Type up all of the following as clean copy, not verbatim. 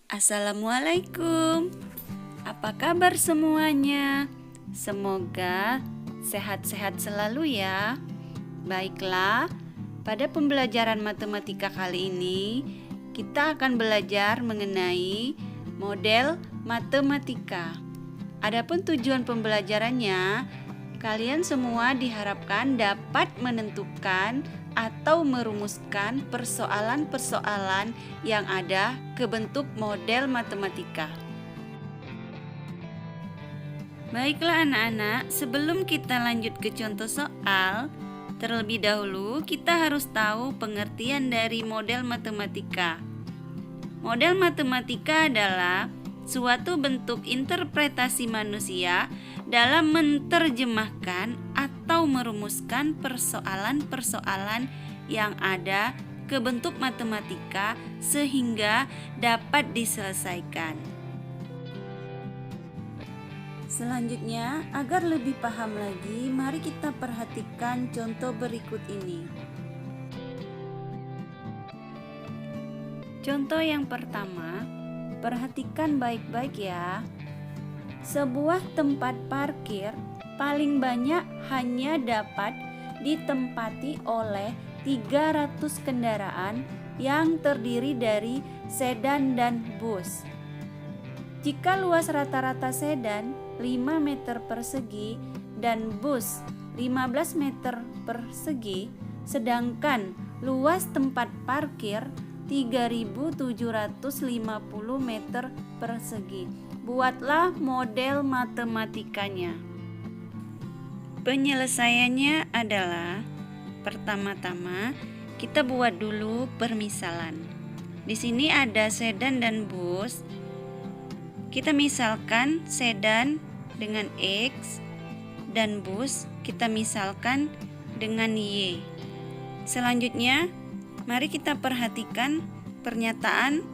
Assalamualaikum. Apa kabar semuanya? Semoga sehat-sehat selalu ya. Baiklah, pada pembelajaran matematika kali ini kita akan belajar mengenai model matematika. Adapun tujuan pembelajarannya, kalian semua diharapkan dapat menentukan atau merumuskan persoalan-persoalan yang ada ke bentuk model matematika. Baiklah anak-anak, sebelum kita lanjut ke contoh soal, terlebih dahulu kita harus tahu pengertian dari model matematika. Model matematika adalah suatu bentuk interpretasi manusia dalam menerjemahkan atau merumuskan persoalan-persoalan yang ada ke bentuk matematika sehingga dapat diselesaikan. Selanjutnya, agar lebih paham lagi, mari kita perhatikan contoh berikut ini. Contoh yang pertama, perhatikan baik-baik ya. Sebuah tempat parkir paling banyak hanya dapat ditempati oleh 300 kendaraan yang terdiri dari sedan dan bus. Jika luas rata-rata sedan 5 meter persegi dan bus 15 meter persegi, sedangkan luas tempat parkir 3.750 meter persegi. Buatlah model matematikanya. Penyelesaiannya adalah pertama-tama kita buat dulu permisalan. Di sini ada sedan dan bus. Kita misalkan sedan dengan X dan bus kita misalkan dengan Y. Selanjutnya, mari kita perhatikan pernyataan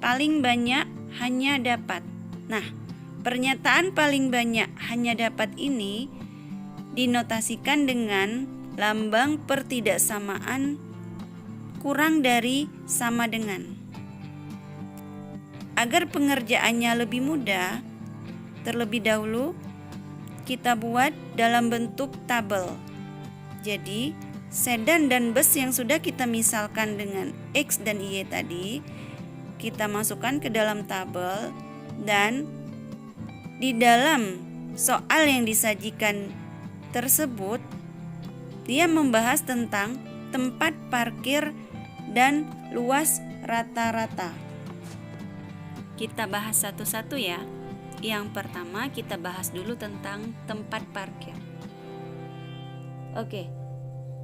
paling banyak hanya dapat. Nah, pernyataan paling banyak hanya dapat ini dinotasikan dengan lambang pertidaksamaan kurang dari sama dengan. Agar pengerjaannya lebih mudah, terlebih dahulu kita buat dalam bentuk tabel. Jadi, sedan dan bus yang sudah kita misalkan dengan X dan Y tadi, kita masukkan ke dalam tabel, dan di dalam soal yang disajikan tersebut, dia membahas tentang tempat parkir dan luas rata-rata. Kita bahas satu-satu ya. Yang pertama kita bahas dulu tentang tempat parkir. Oke.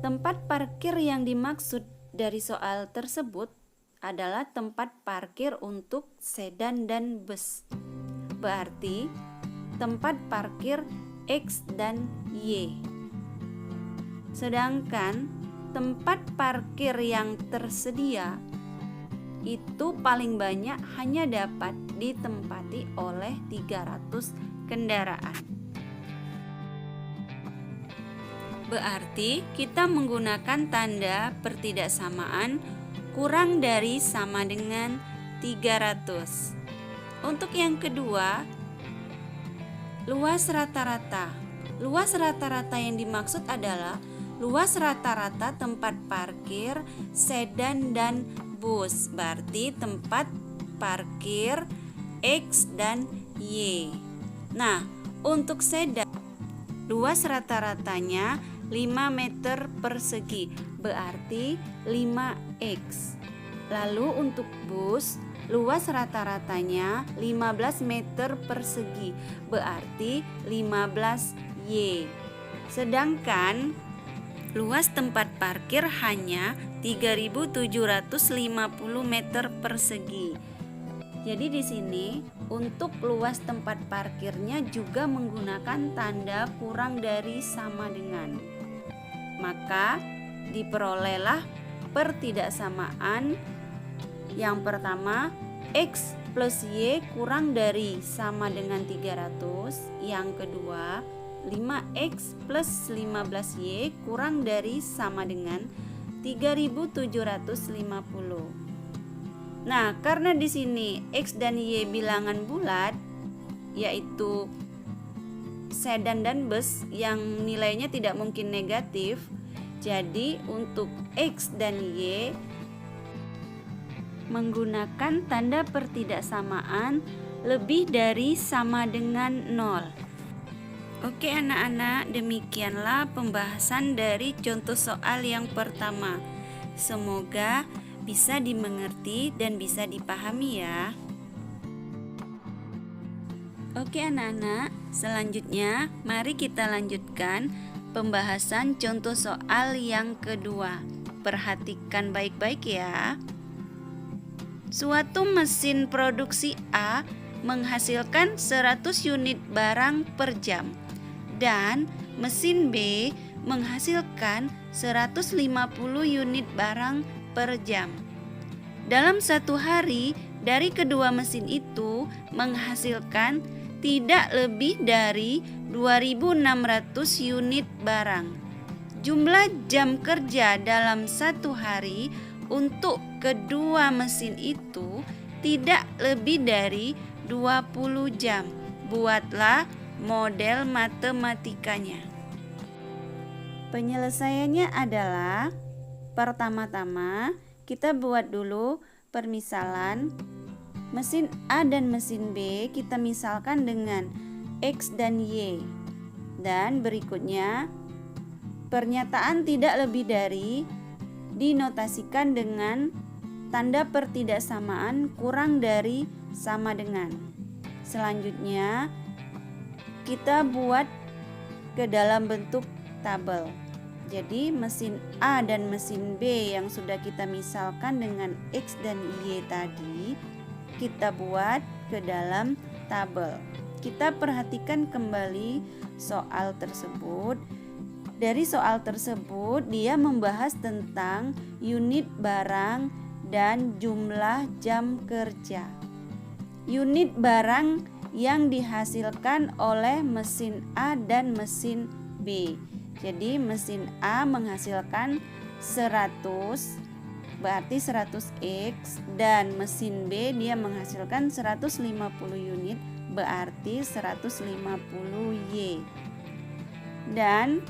Tempat parkir yang dimaksud dari soal tersebut adalah tempat parkir untuk sedan dan bus. Berarti tempat parkir X dan Y. Sedangkan tempat parkir yang tersedia itu paling banyak hanya dapat ditempati oleh 300 kendaraan. Berarti kita menggunakan tanda pertidaksamaan kurang dari sama dengan 300. Untuk yang kedua, luas rata-rata. Luas rata-rata yang dimaksud adalah luas rata-rata tempat parkir sedan dan bus. Berarti tempat parkir X dan Y. Nah, untuk sedan, luas rata-ratanya 5 meter persegi, berarti 5X. Lalu untuk bus, luas rata-ratanya 15 meter persegi, berarti 15Y. Sedangkan luas tempat parkir hanya 3.750 meter persegi. Jadi di sini untuk luas tempat parkirnya juga menggunakan tanda kurang dari sama dengan. Maka diperolehlah pertidaksamaan yang pertama, X plus Y kurang dari sama dengan 300. Yang kedua, 5X plus 15Y kurang dari sama dengan 3.750. Nah, karena di sini X dan Y bilangan bulat, yaitu sedan dan bus yang nilainya tidak mungkin negatif, jadi untuk X dan Y menggunakan tanda pertidaksamaan lebih dari sama dengan 0. Oke anak-anak, demikianlah pembahasan dari contoh soal yang pertama. Semoga bisa dimengerti dan bisa dipahami ya. Oke anak-anak, selanjutnya mari kita lanjutkan pembahasan contoh soal yang kedua. Perhatikan baik-baik ya. Suatu mesin produksi A menghasilkan 100 unit barang per jam dan mesin B menghasilkan 150 unit barang per jam. Dalam satu hari, dari kedua mesin itu menghasilkan tidak lebih dari 2.600 unit barang. Jumlah jam kerja dalam satu hari untuk kedua mesin itu tidak lebih dari 20 jam. Buatlah model matematikanya. Penyelesaiannya adalah, pertama-tama kita buat dulu permisalan mesin A dan mesin B, kita misalkan dengan X dan Y. Dan berikutnya pernyataan tidak lebih dari dinotasikan dengan tanda pertidaksamaan kurang dari sama dengan. Selanjutnya kita buat ke dalam bentuk tabel. Jadi mesin A dan mesin B yang sudah kita misalkan dengan X dan Y tadi, kita buat ke dalam tabel. Kita perhatikan kembali soal tersebut. Dari soal tersebut dia membahas tentang unit barang dan jumlah jam kerja. Unit barang yang dihasilkan oleh mesin A dan mesin B. Jadi mesin A menghasilkan 100, berarti 100X, dan mesin B dia menghasilkan 150 unit, berarti 150Y. Dan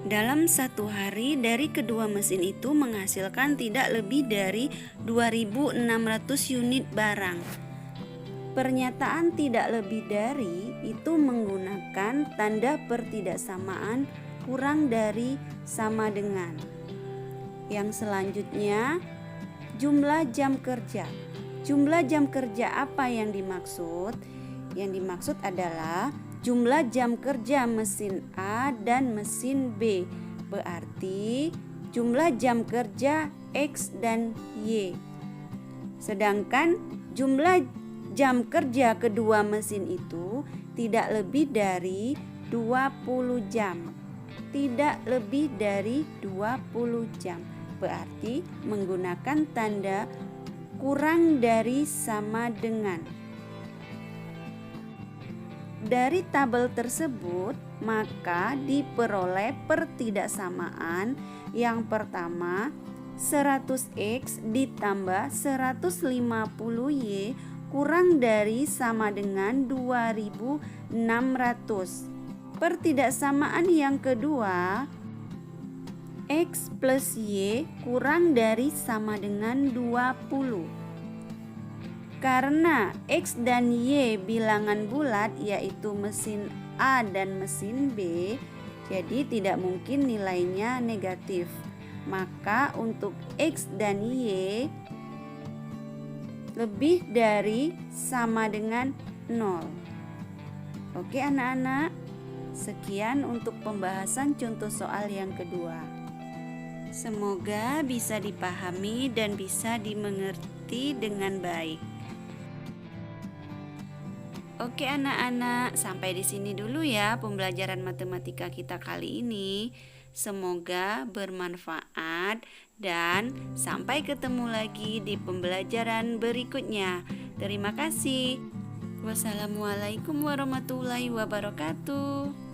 dalam satu hari dari kedua mesin itu menghasilkan tidak lebih dari 2.600 unit barang. Pernyataan tidak lebih dari itu menggunakan tanda pertidaksamaan kurang dari sama dengan. Yang selanjutnya, jumlah jam kerja. Jumlah jam kerja apa yang dimaksud? Yang dimaksud adalah jumlah jam kerja mesin A dan mesin B. Berarti jumlah jam kerja X dan Y. Sedangkan jumlah jam kerja kedua mesin itu tidak lebih dari 20 jam. Tidak lebih dari 20 jam. Berarti menggunakan tanda kurang dari sama dengan. Dari tabel tersebut maka diperoleh pertidaksamaan yang pertama 100X ditambah 150Y kurang dari sama dengan 2.600. Pertidaksamaan yang kedua, X plus Y kurang dari sama dengan 20. Karena X dan Y bilangan bulat, yaitu mesin A dan mesin B, jadi tidak mungkin nilainya negatif. Maka untuk X dan Y lebih dari sama dengan 0. Oke anak-anak, sekian untuk pembahasan contoh soal yang kedua. Semoga bisa dipahami dan bisa dimengerti dengan baik. Oke anak-anak, sampai di sini dulu ya pembelajaran matematika kita kali ini. Semoga bermanfaat dan sampai ketemu lagi di pembelajaran berikutnya. Terima kasih. Wassalamualaikum warahmatullahi wabarakatuh.